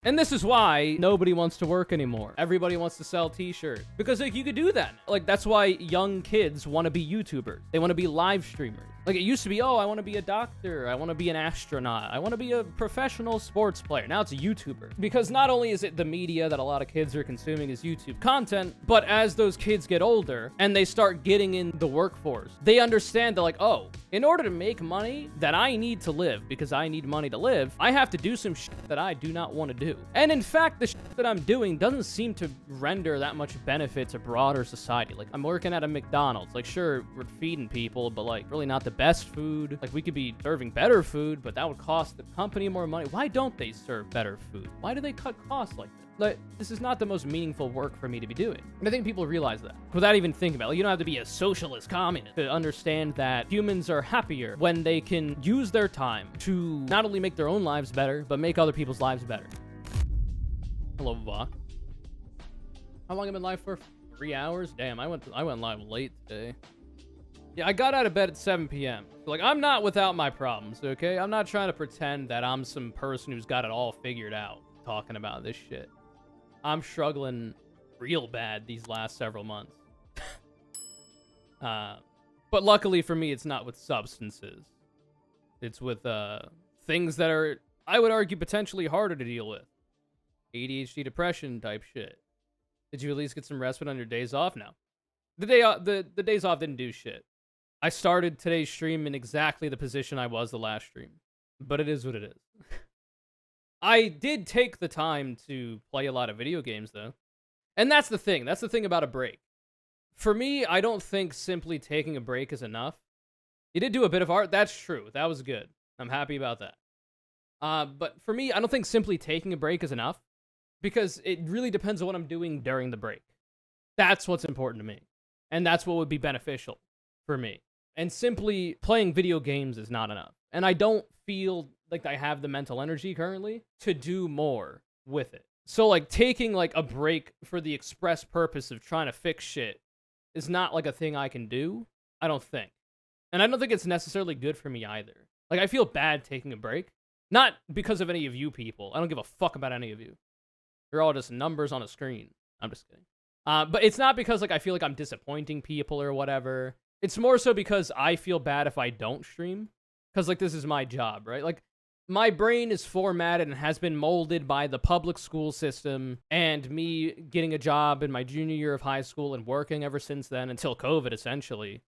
And this is why nobody wants to work anymore. Everybody wants to sell t-shirts. Because, like, you could do that. Like, that's why young kids want to be YouTubers. They want to be live streamers. Like, it used to be, oh, I want to be a doctor. I want to be an astronaut. I want to be a professional sports player. Now it's a YouTuber. Because not only is it the media that a lot of kids are consuming as YouTube content, but as those kids get older and they start getting in the workforce, they understand that, like, oh, in order to make money that I need to live, because I need money to live, I have to do some shit that I do not want to do. And in fact, the shit that I'm doing doesn't seem to render that much benefit to broader society. Like, I'm working at a McDonald's. Like, sure, we're feeding people, but, like, really not the best food. Like, we could be serving better food, but that would cost the company more money. Why don't they serve better food? Why do they cut costs like this? Like, this is not the most meaningful work for me to be doing. And I think people realize that without even thinking about it. Like, you don't have to be a socialist communist to understand that humans are happier when they can use their time to not only make their own lives better, but make other people's lives better. Hello, Vok. How long have I been live for? 3 hours? Damn, I went live late today. Yeah, I got out of bed at 7 p.m. So, like, I'm not without my problems, okay? I'm not trying to pretend that I'm some person who's got it all figured out talking about this shit. I'm struggling real bad these last several months. But luckily for me, it's not with substances. It's with things that are, I would argue, potentially harder to deal with. ADHD, depression type shit. Did you at least get some respite on your days off? No. The days off didn't do shit. I started today's stream in exactly the position I was the last stream. But it is what it is. I did take the time to play a lot of video games, though. And that's the thing. That's the thing about a break. For me, I don't think simply taking a break is enough. You did do a bit of art. That's true. That was good. I'm happy about that. But for me, I don't think simply taking a break is enough. Because it really depends on what I'm doing during the break. That's what's important to me. And that's what would be beneficial for me. And simply playing video games is not enough. And I don't feel like I have the mental energy currently to do more with it. So, like, taking, like, a break for the express purpose of trying to fix shit is not, like, a thing I can do, I don't think. And I don't think it's necessarily good for me either. Like, I feel bad taking a break. Not because of any of you people. I don't give a fuck about any of you. You're all just numbers on a screen. I'm just kidding. But it's not because, like, I feel like I'm disappointing people or whatever. It's more so because I feel bad if I don't stream. Because, like, this is my job, right? Like, my brain is formatted and has been molded by the public school system and me getting a job in my junior year of high school and working ever since then until COVID, essentially.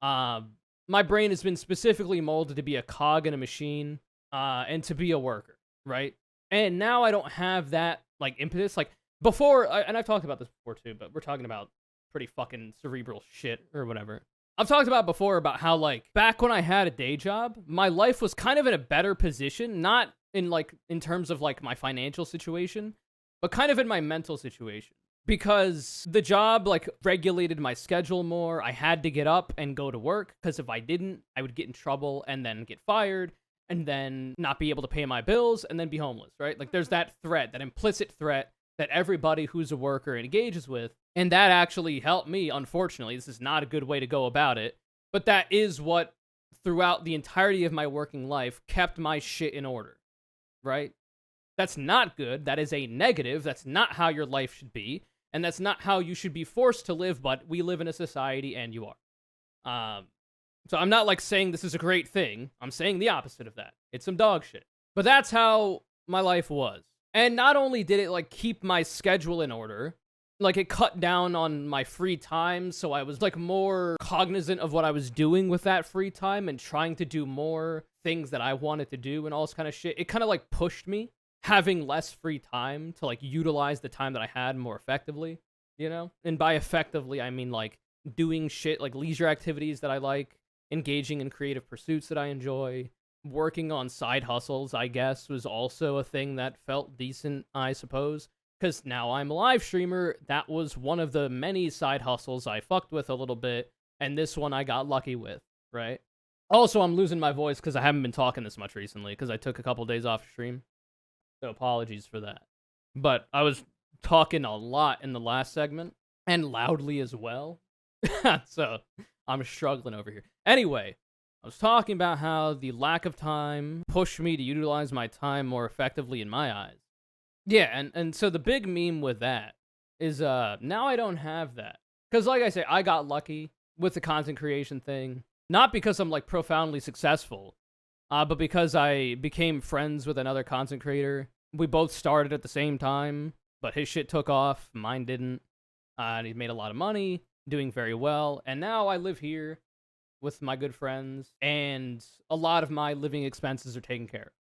My brain has been specifically molded to be a cog in a machine and to be a worker, right? And now I don't have that, like, impetus. Like, before, and I've talked about this before too, but we're talking about pretty fucking cerebral shit or whatever. I've talked about before about how, like, back when I had a day job, my life was kind of in a better position, not in, like, in terms of, like, my financial situation, but kind of in my mental situation. Because the job, like, regulated my schedule more. I had to get up and go to work, because if I didn't, I would get in trouble and then get fired, and then not be able to pay my bills, and then be homeless, right? Like, there's that threat, that implicit threat that everybody who's a worker engages with. And that actually helped me, unfortunately. This is not a good way to go about it. But that is what, throughout the entirety of my working life, kept my shit in order, right? That's not good. That is a negative. That's not how your life should be. And that's not how you should be forced to live, but we live in a society, and you are. So I'm not, like, saying this is a great thing. I'm saying the opposite of that. It's some dog shit. But that's how my life was. And not only did it, like, keep my schedule in order, like, it cut down on my free time, so I was, like, more cognizant of what I was doing with that free time and trying to do more things that I wanted to do and all this kind of shit. It kind of, like, pushed me having less free time to, like, utilize the time that I had more effectively, you know? And by effectively, I mean, like, doing shit, like, leisure activities that I like, engaging in creative pursuits that I enjoy, working on side hustles, I guess, was also a thing that felt decent, I suppose. Because now I'm a live streamer, that was one of the many side hustles I fucked with a little bit, and this one I got lucky with, right? Also, I'm losing my voice because I haven't been talking this much recently, because I took a couple days off stream. So apologies for that. But I was talking a lot in the last segment, and loudly as well. So I'm struggling over here. Anyway, I was talking about how the lack of time pushed me to utilize my time more effectively in my eyes. Yeah, and so the big meme with that is now I don't have that. Cuz like I say, I got lucky with the content creation thing, not because I'm like profoundly successful, but because I became friends with another content creator. We both started at the same time, but his shit took off, mine didn't. And he made a lot of money, doing very well, and now I live here with my good friends, and a lot of my living expenses are taken care of.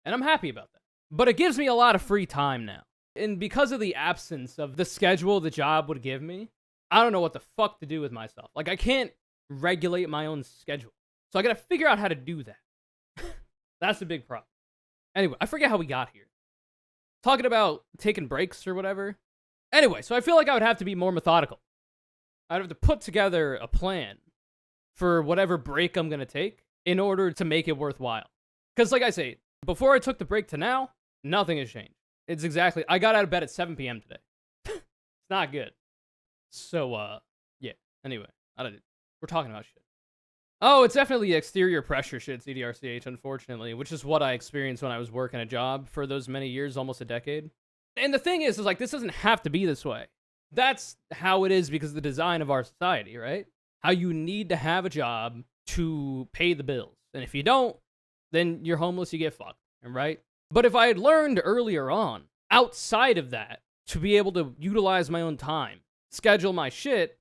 And I'm happy about that. But it gives me a lot of free time now. And because of the absence of the schedule the job would give me, I don't know what the fuck to do with myself. Like, I can't regulate my own schedule. So I gotta figure out how to do that. That's the big problem. Anyway, I forget how we got here. Talking about taking breaks or whatever. Anyway, so I feel like I would have to be more methodical. I'd have to put together a plan for whatever break I'm gonna take in order to make it worthwhile. Because like I say, before I took the break to now, nothing has changed. It's exactly, I got out of bed at 7 p.m. today. It's not good. So, yeah. Anyway, we're talking about shit. Oh, it's definitely exterior pressure shit, CDRCH, unfortunately, which is what I experienced when I was working a job for those many years, almost a decade. And the thing is like, this doesn't have to be this way. That's how it is because of the design of our society, right? How you need to have a job to pay the bills. And if you don't, then you're homeless, you get fucked, right? But if I had learned earlier on, outside of that, to be able to utilize my own time, schedule my shit,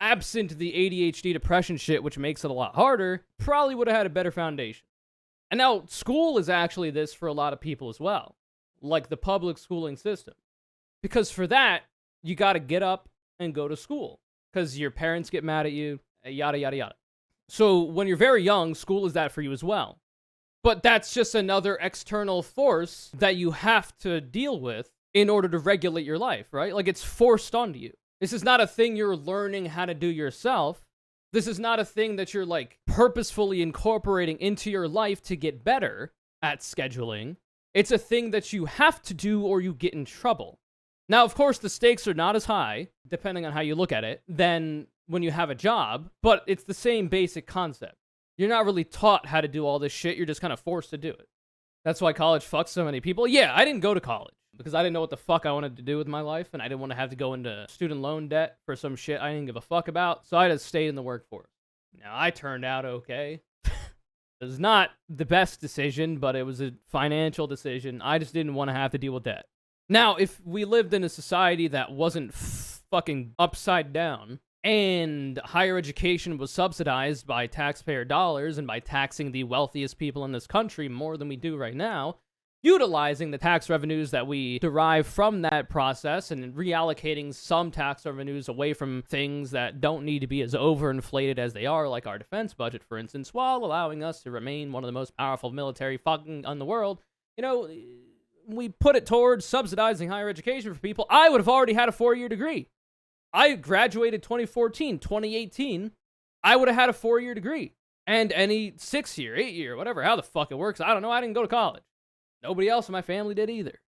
absent the ADHD depression shit, which makes it a lot harder, probably would have had a better foundation. And now, school is actually this for a lot of people as well, like the public schooling system. Because for that, you gotta get up and go to school, because your parents get mad at you, yada, yada, yada. So when you're very young, school is that for you as well. But that's just another external force that you have to deal with in order to regulate your life, right? Like, it's forced onto you. This is not a thing you're learning how to do yourself. This is not a thing that you're, like, purposefully incorporating into your life to get better at scheduling. It's a thing that you have to do or you get in trouble. Now, of course, the stakes are not as high, depending on how you look at it, than when you have a job, but it's the same basic concept. You're not really taught how to do all this shit, you're just kind of forced to do it. That's why college fucks so many people. Yeah, I didn't go to college because I didn't know what the fuck I wanted to do with my life, and I didn't want to have to go into student loan debt for some shit I didn't give a fuck about, so I just stayed in the workforce. Now, I turned out okay. It was not the best decision, but it was a financial decision. I just didn't want to have to deal with debt. Now, if we lived in a society that wasn't fucking upside down, and higher education was subsidized by taxpayer dollars and by taxing the wealthiest people in this country more than we do right now, utilizing the tax revenues that we derive from that process and reallocating some tax revenues away from things that don't need to be as overinflated as they are, like our defense budget, for instance, while allowing us to remain one of the most powerful military fucking in the world, we put it towards subsidizing higher education for people. I would have already had a 4-year degree. I graduated 2014, 2018, I would have had a 4-year degree. And any 6-year, 8-year, whatever, how the fuck it works, I don't know, I didn't go to college. Nobody else in my family did either.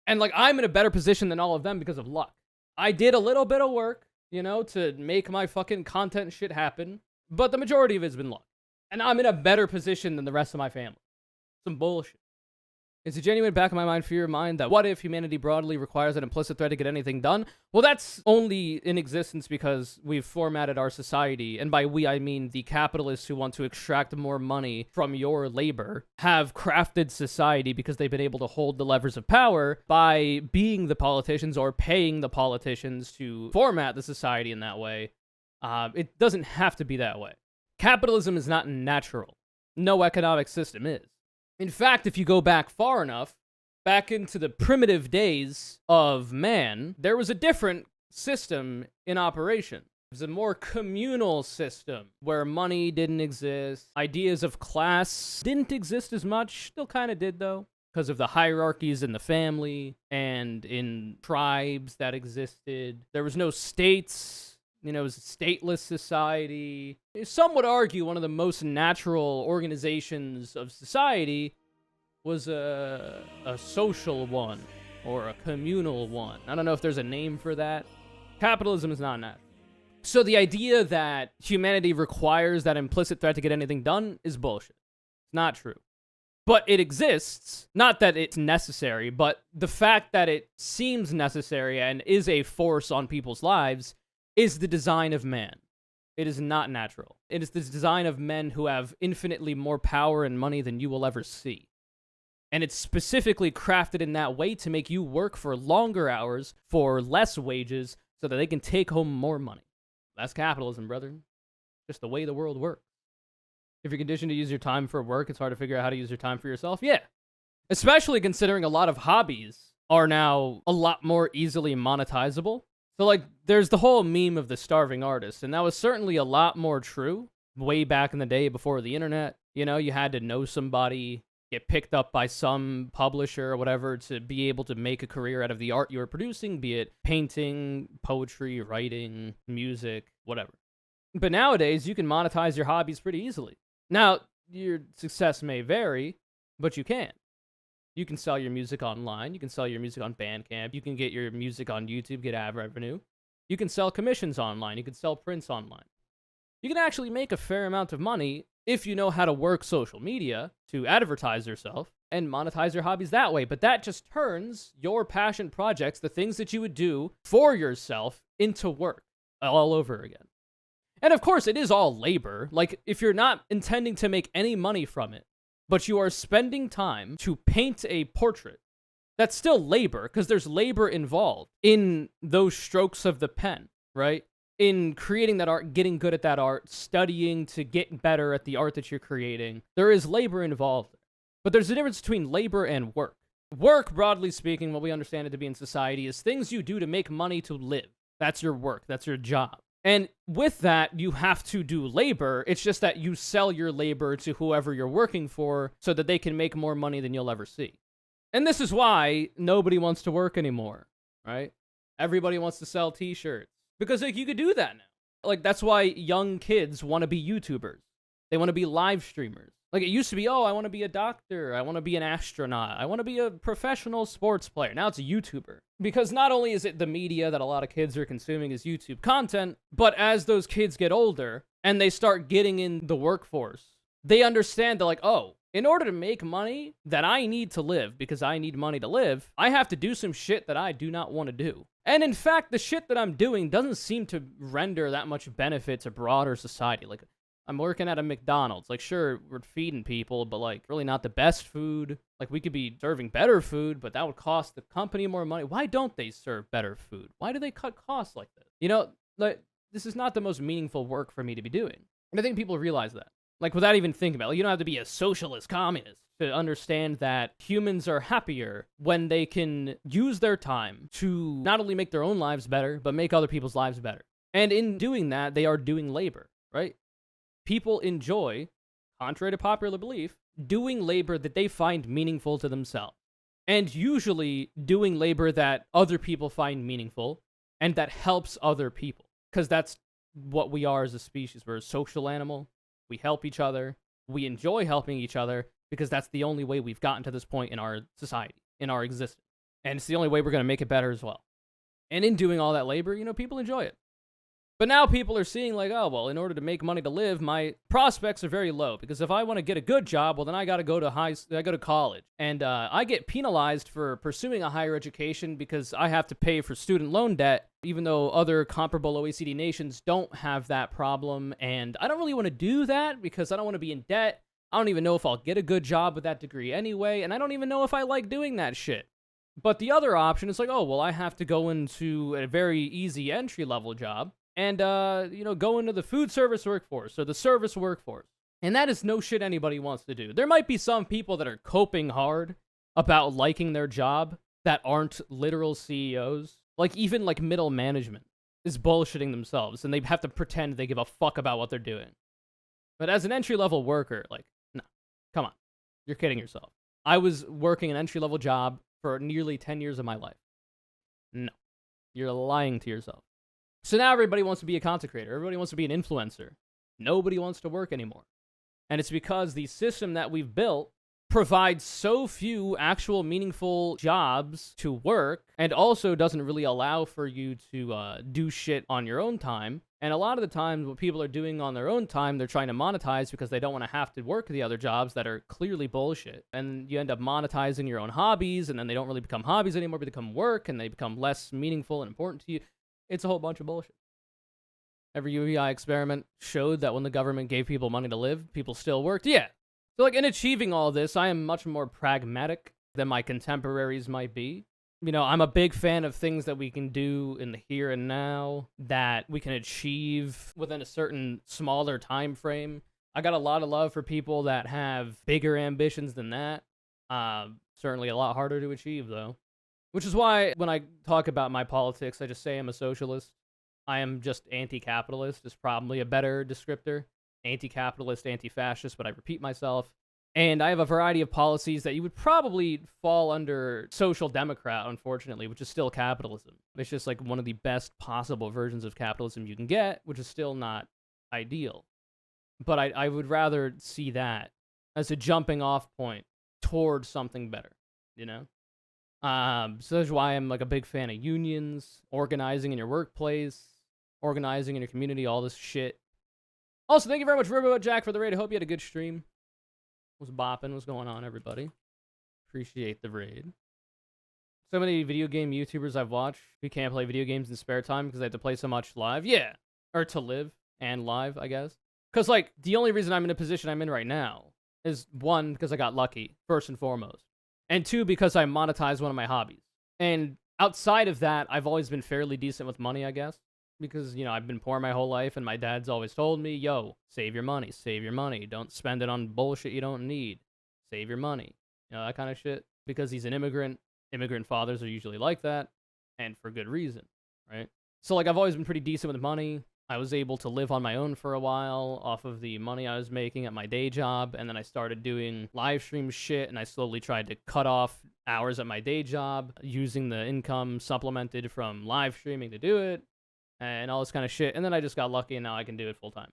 And, I'm in a better position than all of them because of luck. I did a little bit of work, to make my fucking content shit happen, but the majority of it's been luck. And I'm in a better position than the rest of my family. Some bullshit. It's a genuine back of my mind fear of mine that what if humanity broadly requires an implicit threat to get anything done? Well, that's only in existence because we've formatted our society, and by we I mean the capitalists who want to extract more money from your labor have crafted society because they've been able to hold the levers of power by being the politicians or paying the politicians to format the society in that way. It doesn't have to be that way. Capitalism is not natural. No economic system is. In fact, if you go back far enough, back into the primitive days of man, there was a different system in operation. It was a more communal system where money didn't exist. Ideas of class didn't exist as much. Still kind of did, though, because of the hierarchies in the family and in tribes that existed. There was no states. It was a stateless society. Some would argue one of the most natural organizations of society was a social one or a communal one. I don't know if there's a name for that. Capitalism is not natural. So the idea that humanity requires that implicit threat to get anything done is bullshit. It's not true. But it exists. Not that it's necessary, but the fact that it seems necessary and is a force on people's lives is the design of man. It is not natural. It is the design of men who have infinitely more power and money than you will ever see. And it's specifically crafted in that way to make you work for longer hours for less wages so that they can take home more money. That's capitalism, brother. Just the way the world works. If you're conditioned to use your time for work, it's hard to figure out how to use your time for yourself. Yeah. Especially considering a lot of hobbies are now a lot more easily monetizable. So, like, there's the whole meme of the starving artist, and that was certainly a lot more true way back in the day before the internet. You know, you had to know somebody, get picked up by some publisher or whatever to be able to make a career out of the art you were producing, be it painting, poetry, writing, music, whatever. But nowadays, you can monetize your hobbies pretty easily. Now, your success may vary, but you can. You can sell your music online. You can sell your music on Bandcamp. You can get your music on YouTube, get ad revenue. You can sell commissions online. You can sell prints online. You can actually make a fair amount of money if you know how to work social media to advertise yourself and monetize your hobbies that way. But that just turns your passion projects, the things that you would do for yourself, into work all over again. And of course, it is all labor. Like, if you're not intending to make any money from it, but you are spending time to paint a portrait, that's still labor, because there's labor involved in those strokes of the pen, right? In creating that art, getting good at that art, studying to get better at the art that you're creating. There is labor involved. But there's a difference between labor and work. Work, broadly speaking, what we understand it to be in society, is things you do to make money to live. That's your work. That's your job. And with that, you have to do labor. It's just that you sell your labor to whoever you're working for so that they can make more money than you'll ever see. And this is why nobody wants to work anymore, right? Everybody wants to sell t-shirts. Because, like, you could do that now. Like, that's why young kids want to be YouTubers. They want to be live streamers. Like, it used to be, oh, I want to be a doctor. I want to be an astronaut. I want to be a professional sports player. Now it's a YouTuber. Because not only is it the media that a lot of kids are consuming as YouTube content, but as those kids get older and they start getting in the workforce, they understand that, like, oh, in order to make money that I need to live, because I need money to live, I have to do some shit that I do not want to do. And in fact, the shit that I'm doing doesn't seem to render that much benefit to broader society. Like, I'm working at a McDonald's. Like, sure, we're feeding people, but, like, really not the best food. Like, we could be serving better food, but that would cost the company more money. Why don't they serve better food? Why do they cut costs like this? You know, like, this is not the most meaningful work for me to be doing. And I think people realize that. Like, without even thinking about it. Like, you don't have to be a socialist communist to understand that humans are happier when they can use their time to not only make their own lives better, but make other people's lives better. And in doing that, they are doing labor, right? People enjoy, contrary to popular belief, doing labor that they find meaningful to themselves. And usually doing labor that other people find meaningful and that helps other people. Because that's what we are as a species. We're a social animal. We help each other. We enjoy helping each other because that's the only way we've gotten to this point in our society, in our existence. And it's the only way we're going to make it better as well. And in doing all that labor, you know, people enjoy it. But now people are seeing like, oh, well, in order to make money to live, my prospects are very low. Because if I want to get a good job, well, then I got to go to college. And I get penalized for pursuing a higher education because I have to pay for student loan debt, even though other comparable OECD nations don't have that problem. And I don't really want to do that because I don't want to be in debt. I don't even know if I'll get a good job with that degree anyway. And I don't even know if I like doing that shit. But the other option is like, oh, well, I have to go into a very easy entry-level job. And, go into the food service workforce or the service workforce. And that is no shit anybody wants to do. There might be some people that are coping hard about liking their job that aren't literal CEOs. Like, even, like, middle management is bullshitting themselves, and they have to pretend they give a fuck about what they're doing. But as an entry-level worker, like, no, come on. You're kidding yourself. I was working an entry-level job for nearly 10 years of my life. No. You're lying to yourself. So now everybody wants to be a content creator. Everybody wants to be an influencer. Nobody wants to work anymore. And it's because the system that we've built provides so few actual meaningful jobs to work and also doesn't really allow for you to do shit on your own time And a lot of the times, what people are doing on their own time, they're trying to monetize because they don't want to have to work the other jobs that are clearly bullshit. And you end up monetizing your own hobbies, and then they don't really become hobbies anymore, but they become work, and they become less meaningful and important to you. It's a whole bunch of bullshit. Every UEI experiment showed that when the government gave people money to live, people still worked. Yeah. So, like, in achieving all this, I am much more pragmatic than my contemporaries might be. You know, I'm a big fan of things that we can do in the here and now that we can achieve within a certain smaller time frame. I got a lot of love for people that have bigger ambitions than that. Certainly a lot harder to achieve, though. Which is why when I talk about my politics, I just say I'm a socialist. I am just anti-capitalist is probably a better descriptor. Anti-capitalist, anti-fascist, but I repeat myself. And I have a variety of policies that you would probably fall under social democrat, unfortunately, which is still capitalism. It's just like one of the best possible versions of capitalism you can get, which is still not ideal. But I would rather see that as a jumping off point towards something better, you know? So that's why I'm like a big fan of unions, organizing in your workplace, organizing in your community, all this shit. Also, thank you very much, Riverboat Jack, for the raid. I hope you had a good stream. Was bopping? What's going on, everybody? Appreciate the raid. So many video game YouTubers I've watched who can't play video games in spare time because they have to play so much live. Yeah. Or to live and live, I guess. Because, like, the only reason I'm in a position I'm in right now is, one, because I got lucky, first and foremost. And two, because I monetized one of my hobbies. And outside of that, I've always been fairly decent with money, I guess. Because, you know, I've been poor my whole life, and my dad's always told me, yo, save your money, save your money. Don't spend it on bullshit you don't need. Save your money. You know, that kind of shit. Because he's an immigrant. Immigrant fathers are usually like that, and for good reason, right? So, like, I've always been pretty decent with money. I was able to live on my own for a while off of the money I was making at my day job, and then I started doing live stream shit, and I slowly tried to cut off hours at my day job, using the income supplemented from live streaming to do it. And all this kind of shit. And then I just got lucky, and now I can do it full time.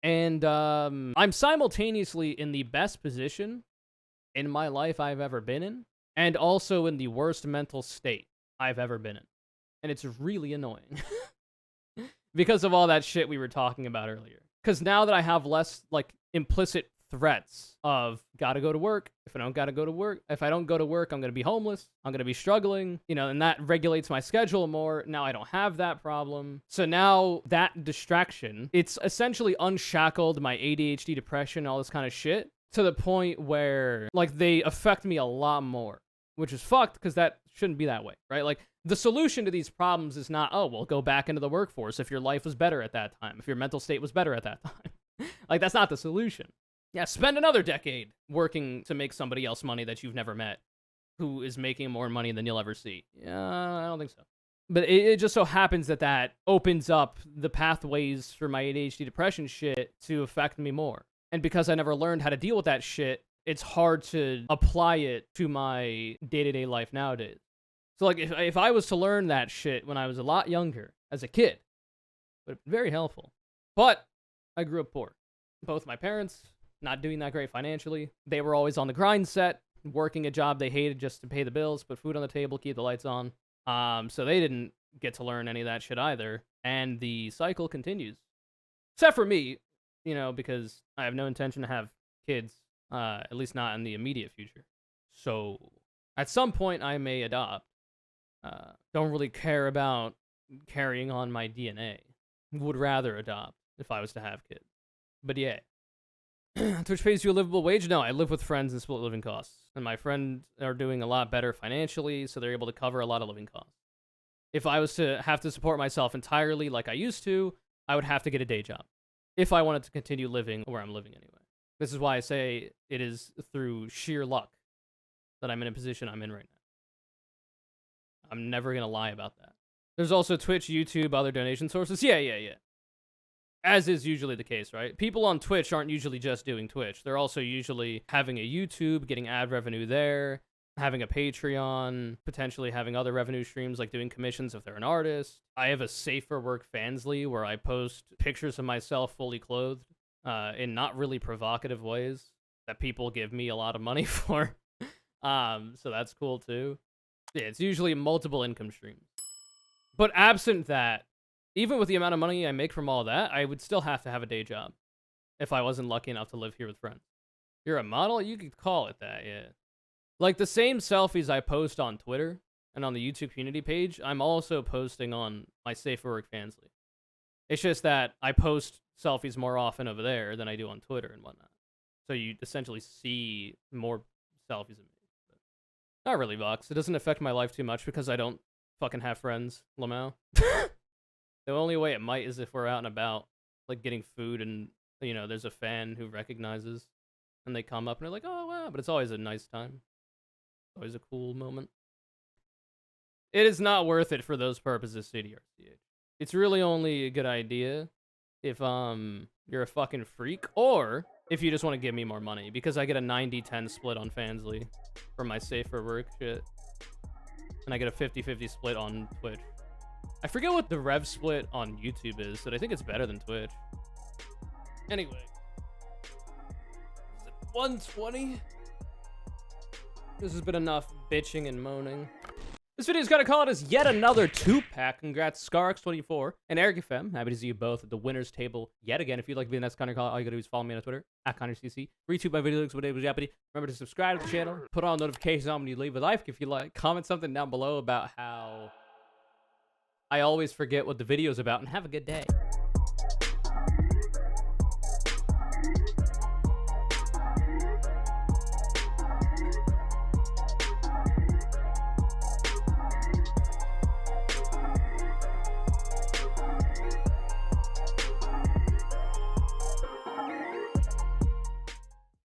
And I'm simultaneously in the best position in my life I've ever been in, and also in the worst mental state I've ever been in. And it's really annoying. Because of all that shit we were talking about earlier. Because now that I have less, like, implicit threats of gotta go to work. If I don't gotta go to work, if I don't go to work, I'm gonna be homeless. I'm gonna be struggling, you know, and that regulates my schedule more. Now I don't have that problem. So now that distraction, it's essentially unshackled my ADHD, depression, all this kind of shit to the point where, like, they affect me a lot more, which is fucked because that shouldn't be that way, right? Like, the solution to these problems is not, oh, well, go back into the workforce if your life was better at that time, if your mental state was better at that time. Like, that's not the solution. Yeah, spend another decade working to make somebody else money that you've never met who is making more money than you'll ever see. Yeah, I don't think so. But it just so happens that that opens up the pathways for my ADHD depression shit to affect me more. And because I never learned how to deal with that shit, it's hard to apply it to my day-to-day life nowadays. So, like, if I was to learn that shit when I was a lot younger, as a kid, it would have been very helpful. But I grew up poor. Both my parents, not doing that great financially. They were always on the grind set, working a job they hated just to pay the bills, put food on the table, keep the lights on. So they didn't get to learn any of that shit either. And the cycle continues. Except for me, you know, because I have no intention to have kids, at least not in the immediate future. So at some point I may adopt. Don't really care about carrying on my DNA. Would rather adopt if I was to have kids. But yeah. Twitch pays you a livable wage? No, I live with friends and split living costs. And my friends are doing a lot better financially, so they're able to cover a lot of living costs. If I was to have to support myself entirely like I used to, I would have to get a day job. If I wanted to continue living where I'm living anyway. This is why I say it is through sheer luck that I'm in a position I'm in right now. I'm never going to lie about that. There's also Twitch, YouTube, other donation sources. Yeah. As is usually the case, right? People on Twitch aren't usually just doing Twitch. They're also usually having a YouTube, getting ad revenue there, having a Patreon, potentially having other revenue streams like doing commissions if they're an artist. I have a Safe for Work Fansly where I post pictures of myself fully clothed in not really provocative ways that people give me a lot of money for. So that's cool too. Yeah, it's usually multiple income streams. But absent that, even with the amount of money I make from all that, I would still have to have a day job if I wasn't lucky enough to live here with friends. You're a model? You could call it that, yeah. Like, the same selfies I post on Twitter and on the YouTube community page, I'm also posting on my Safe for Work Fansly. It's just that I post selfies more often over there than I do on Twitter and whatnot. So you essentially see more selfies of me. But not really, Vox. It doesn't affect my life too much because I don't fucking have friends, Lamau. The only way it might is if we're out and about, like getting food and, you know, there's a fan who recognizes and they come up and they're like, oh, wow. But it's always a nice time. Always a cool moment. It is not worth it for those purposes, CDRCH. It's really only a good idea if you're a fucking freak or if you just want to give me more money because I get a 90-10 split on Fansly for my Safe for Work shit. And I get a 50-50 split on Twitch. I forget what the rev split on YouTube is, but I think it's better than Twitch. Anyway. Is it 120? This has been enough bitching and moaning. This video's gotta call it as yet another 2-pack. Congrats, Scarx24 and Eric FM. Happy to see you both at the winner's table yet again. If you'd like to be the next Connor Call, all you gotta do is follow me on Twitter, @ConnorCC. Retweet my video links with David Jeopardy. Remember to subscribe to the channel. Put on notifications on when you leave a like. If you like, comment something down below about how I always forget what the video's about, and have a good day.